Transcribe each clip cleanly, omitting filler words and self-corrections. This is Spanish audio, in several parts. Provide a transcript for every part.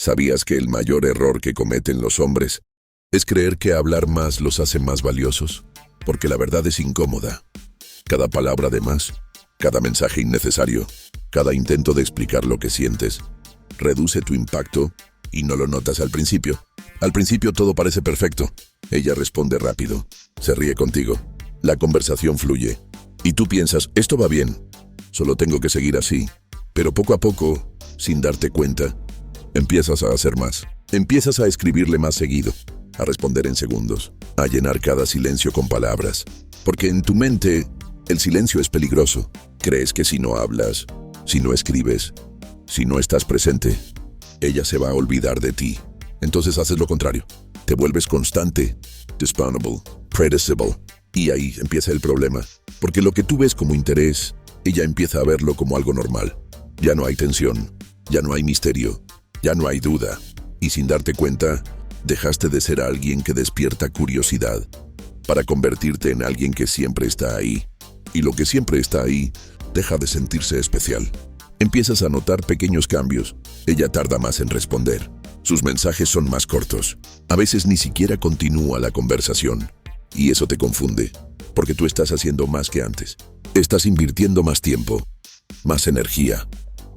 ¿Sabías que el mayor error que cometen los hombres es creer que hablar más los hace más valiosos? Porque la verdad es incómoda. Cada palabra de más, cada mensaje innecesario, cada intento de explicar lo que sientes, reduce tu impacto y no lo notas al principio. Al principio todo parece perfecto. Ella responde rápido, se ríe contigo, la conversación fluye. Y tú piensas, esto va bien, solo tengo que seguir así. Pero poco a poco, sin darte cuenta, empiezas a hacer más. Empiezas a escribirle más seguido, a responder en segundos, a llenar cada silencio con palabras. Porque en tu mente, el silencio es peligroso. Crees que si no hablas, si no escribes, si no estás presente, ella se va a olvidar de ti. Entonces haces lo contrario. Te vuelves constante, disponible, predictable. Y ahí empieza el problema. Porque lo que tú ves como interés, ella empieza a verlo como algo normal. Ya no hay tensión, ya no hay misterio, ya no hay duda. Y sin darte cuenta, dejaste de ser alguien que despierta curiosidad para convertirte en alguien que siempre está ahí. Y lo que siempre está ahí, deja de sentirse especial. Empiezas a notar pequeños cambios. Ella tarda más en responder. Sus mensajes son más cortos. A veces ni siquiera continúa la conversación. Y eso te confunde, porque tú estás haciendo más que antes. Estás invirtiendo más tiempo, más energía,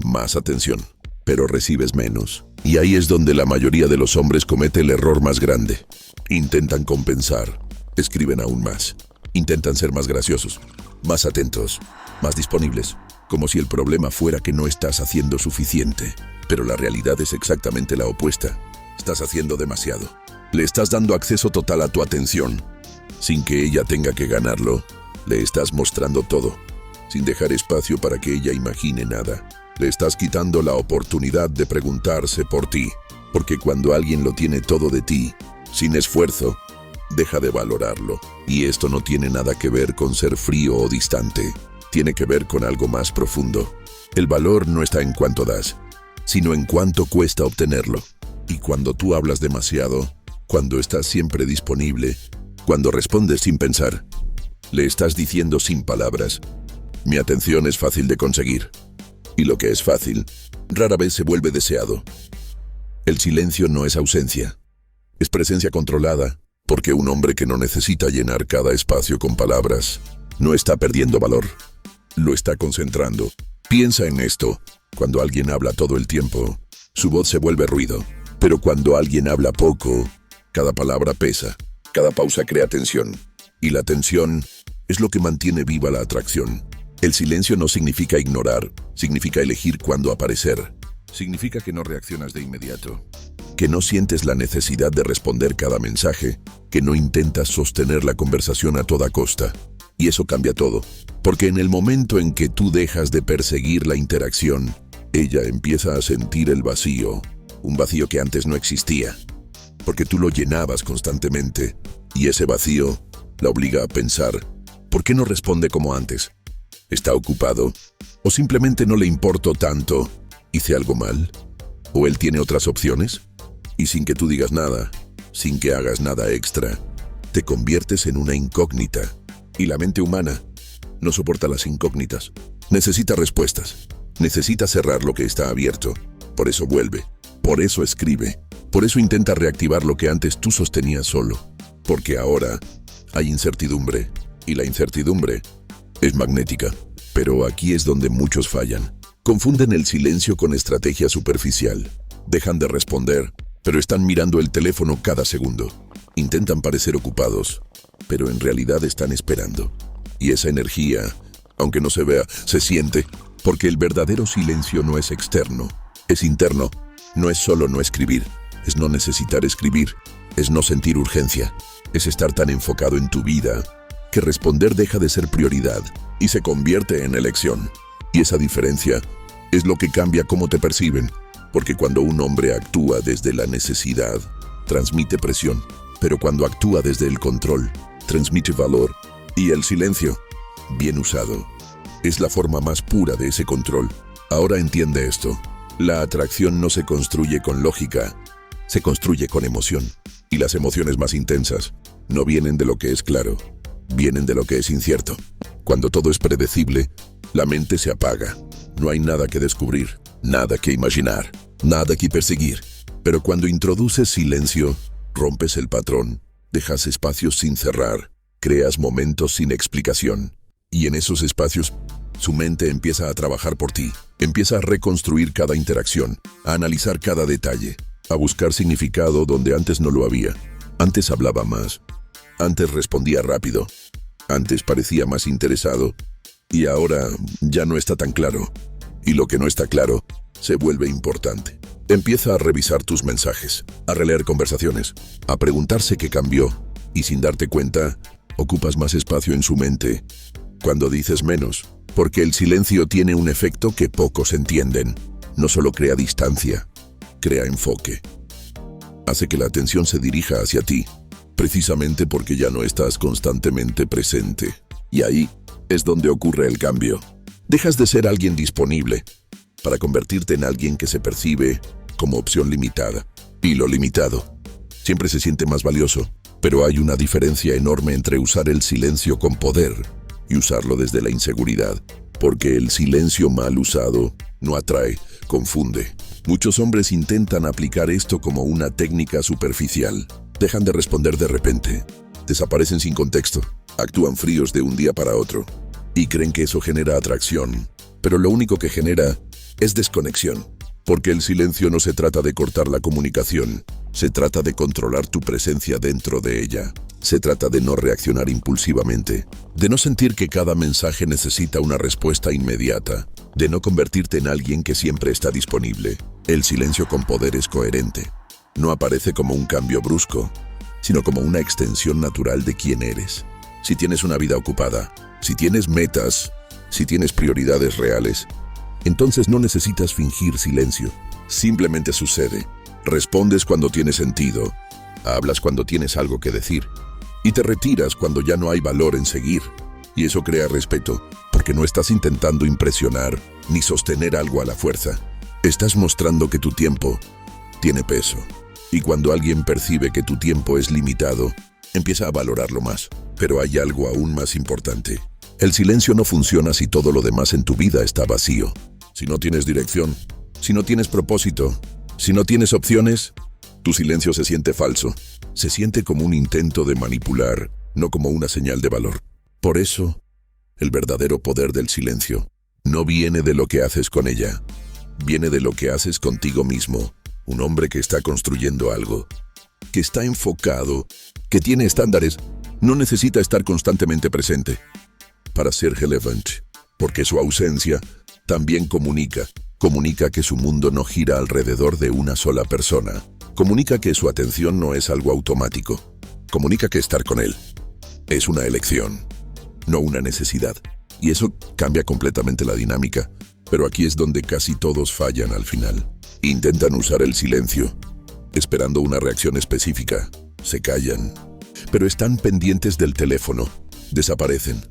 más atención, pero recibes menos. Y ahí es donde la mayoría de los hombres comete el error más grande. Intentan compensar, escriben aún más, intentan ser más graciosos, más atentos, más disponibles, como si el problema fuera que no estás haciendo suficiente. Pero la realidad es exactamente la opuesta. Estás haciendo demasiado. Le estás dando acceso total a tu atención. Sin que ella tenga que ganarlo, le estás mostrando todo, sin dejar espacio para que ella imagine nada. Le estás quitando la oportunidad de preguntarse por ti, porque cuando alguien lo tiene todo de ti, sin esfuerzo, deja de valorarlo. Y esto no tiene nada que ver con ser frío o distante, tiene que ver con algo más profundo. El valor no está en cuánto das, sino en cuánto cuesta obtenerlo. Y cuando tú hablas demasiado, cuando estás siempre disponible, cuando respondes sin pensar, le estás diciendo sin palabras, mi atención es fácil de conseguir. Y lo que es fácil, rara vez se vuelve deseado. El silencio no es ausencia, es presencia controlada, porque un hombre que no necesita llenar cada espacio con palabras, no está perdiendo valor, lo está concentrando. Piensa en esto, cuando alguien habla todo el tiempo, su voz se vuelve ruido. Pero cuando alguien habla poco, cada palabra pesa. Cada pausa crea tensión, y la tensión es lo que mantiene viva la atracción. El silencio no significa ignorar, significa elegir cuándo aparecer. Significa que no reaccionas de inmediato, que no sientes la necesidad de responder cada mensaje, que no intentas sostener la conversación a toda costa. Y eso cambia todo, porque en el momento en que tú dejas de perseguir la interacción, ella empieza a sentir el vacío, un vacío que antes no existía. Porque tú lo llenabas constantemente, y ese vacío la obliga a pensar, ¿por qué no responde como antes? ¿Está ocupado? ¿O simplemente no le importo tanto? ¿Hice algo mal? ¿O él tiene otras opciones? Y sin que tú digas nada, sin que hagas nada extra, te conviertes en una incógnita. Y la mente humana no soporta las incógnitas. Necesita respuestas. Necesita cerrar lo que está abierto. Por eso vuelve. Por eso escribe. Por eso intenta reactivar lo que antes tú sostenías solo. Porque ahora hay incertidumbre. Y la incertidumbre es magnética. Pero aquí es donde muchos fallan. Confunden el silencio con estrategia superficial. Dejan de responder, pero están mirando el teléfono cada segundo. Intentan parecer ocupados, pero en realidad están esperando. Y esa energía, aunque no se vea, se siente. Porque el verdadero silencio no es externo, es interno. No es solo no escribir. Es no necesitar escribir, es no sentir urgencia, es estar tan enfocado en tu vida que responder deja de ser prioridad y se convierte en elección. Y esa diferencia es lo que cambia cómo te perciben, porque cuando un hombre actúa desde la necesidad, transmite presión, pero cuando actúa desde el control, transmite valor. Y el silencio, bien usado, es la forma más pura de ese control. Ahora entiende esto, la atracción no se construye con lógica, se construye con emoción. Y las emociones más intensas no vienen de lo que es claro, vienen de lo que es incierto. Cuando todo es predecible, la mente se apaga. No hay nada que descubrir, nada que imaginar, nada que perseguir. Pero cuando introduces silencio, rompes el patrón, dejas espacios sin cerrar, creas momentos sin explicación. Y en esos espacios, su mente empieza a trabajar por ti, empieza a reconstruir cada interacción, a analizar cada detalle, a buscar significado donde antes no lo había. Antes hablaba más, antes respondía rápido, antes parecía más interesado, y ahora ya no está tan claro. Y lo que no está claro se vuelve importante. Empieza a revisar tus mensajes, a releer conversaciones, a preguntarse qué cambió, y sin darte cuenta, ocupas más espacio en su mente cuando dices menos, porque el silencio tiene un efecto que pocos entienden. No solo crea distancia, crea enfoque. Hace que la atención se dirija hacia ti, precisamente porque ya no estás constantemente presente. Y ahí es donde ocurre el cambio. Dejas de ser alguien disponible para convertirte en alguien que se percibe como opción limitada. Y lo limitado siempre se siente más valioso, pero hay una diferencia enorme entre usar el silencio con poder y usarlo desde la inseguridad, porque el silencio mal usado no atrae, confunde. Muchos hombres intentan aplicar esto como una técnica superficial. Dejan de responder de repente, desaparecen sin contexto, actúan fríos de un día para otro y creen que eso genera atracción, pero lo único que genera es desconexión, porque el silencio no se trata de cortar la comunicación, se trata de controlar tu presencia dentro de ella. Se trata de no reaccionar impulsivamente, de no sentir que cada mensaje necesita una respuesta inmediata, de no convertirte en alguien que siempre está disponible. El silencio con poder es coherente. No aparece como un cambio brusco, sino como una extensión natural de quién eres. Si tienes una vida ocupada, si tienes metas, si tienes prioridades reales, entonces no necesitas fingir silencio. Simplemente sucede. Respondes cuando tiene sentido, hablas cuando tienes algo que decir, y te retiras cuando ya no hay valor en seguir. Y eso crea respeto, porque no estás intentando impresionar ni sostener algo a la fuerza. Estás mostrando que tu tiempo tiene peso. Y cuando alguien percibe que tu tiempo es limitado, empieza a valorarlo más. Pero hay algo aún más importante. El silencio no funciona si todo lo demás en tu vida está vacío. Si no tienes dirección, si no tienes propósito, si no tienes opciones, tu silencio se siente falso. Se siente como un intento de manipular, no como una señal de valor. Por eso, el verdadero poder del silencio no viene de lo que haces con ella, viene de lo que haces contigo mismo. Un hombre que está construyendo algo, que está enfocado, que tiene estándares, no necesita estar constantemente presente para ser relevante, porque su ausencia también comunica que su mundo no gira alrededor de una sola persona. Comunica que su atención no es algo automático. Comunica que estar con él es una elección, no una necesidad. Y eso cambia completamente la dinámica. Pero aquí es donde casi todos fallan al final. Intentan usar el silencio, esperando una reacción específica. Se callan, pero están pendientes del teléfono. Desaparecen,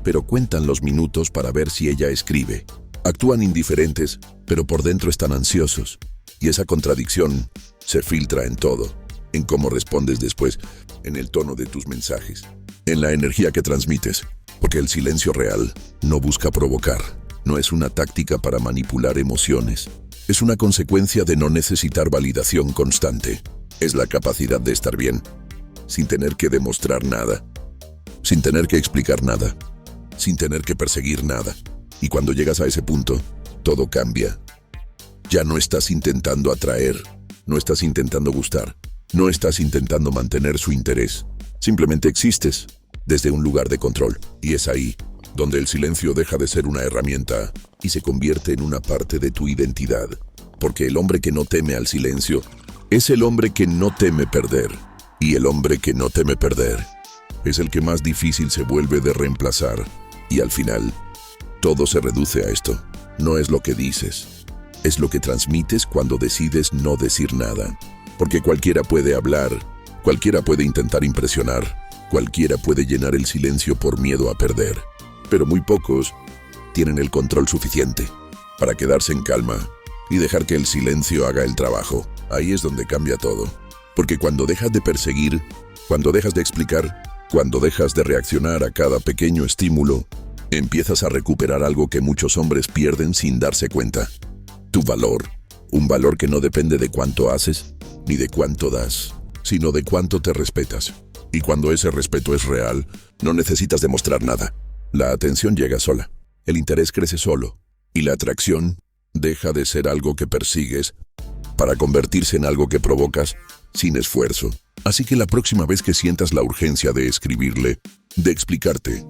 pero cuentan los minutos para ver si ella escribe. Actúan indiferentes, pero por dentro están ansiosos. Y esa contradicción se filtra en todo, en cómo respondes después, en el tono de tus mensajes, en la energía que transmites, porque el silencio real no busca provocar, no es una táctica para manipular emociones, es una consecuencia de no necesitar validación constante, es la capacidad de estar bien, sin tener que demostrar nada, sin tener que explicar nada, sin tener que perseguir nada. Y cuando llegas a ese punto, todo cambia. Ya no estás intentando atraer, no estás intentando gustar, no estás intentando mantener su interés. Simplemente existes desde un lugar de control. Y es ahí donde el silencio deja de ser una herramienta y se convierte en una parte de tu identidad. Porque el hombre que no teme al silencio es el hombre que no teme perder. Y el hombre que no teme perder es el que más difícil se vuelve de reemplazar. Y al final, todo se reduce a esto. No es lo que dices, es lo que transmites cuando decides no decir nada. Porque cualquiera puede hablar, cualquiera puede intentar impresionar, cualquiera puede llenar el silencio por miedo a perder. Pero muy pocos tienen el control suficiente para quedarse en calma y dejar que el silencio haga el trabajo. Ahí es donde cambia todo. Porque cuando dejas de perseguir, cuando dejas de explicar, cuando dejas de reaccionar a cada pequeño estímulo, empiezas a recuperar algo que muchos hombres pierden sin darse cuenta. Tu valor. Un valor que no depende de cuánto haces, ni de cuánto das, sino de cuánto te respetas. Y cuando ese respeto es real, no necesitas demostrar nada. La atención llega sola, el interés crece solo, y la atracción deja de ser algo que persigues para convertirse en algo que provocas sin esfuerzo. Así que la próxima vez que sientas la urgencia de escribirle, de explicarte,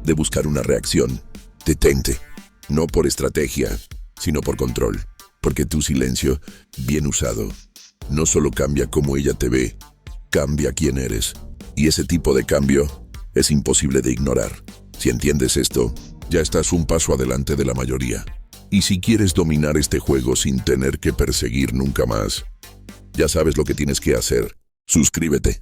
de buscar una reacción, detente. No por estrategia, sino por control. Porque tu silencio, bien usado, no solo cambia cómo ella te ve, cambia quién eres. Y ese tipo de cambio es imposible de ignorar. Si entiendes esto, ya estás un paso adelante de la mayoría. Y si quieres dominar este juego sin tener que perseguir nunca más, ya sabes lo que tienes que hacer. Suscríbete.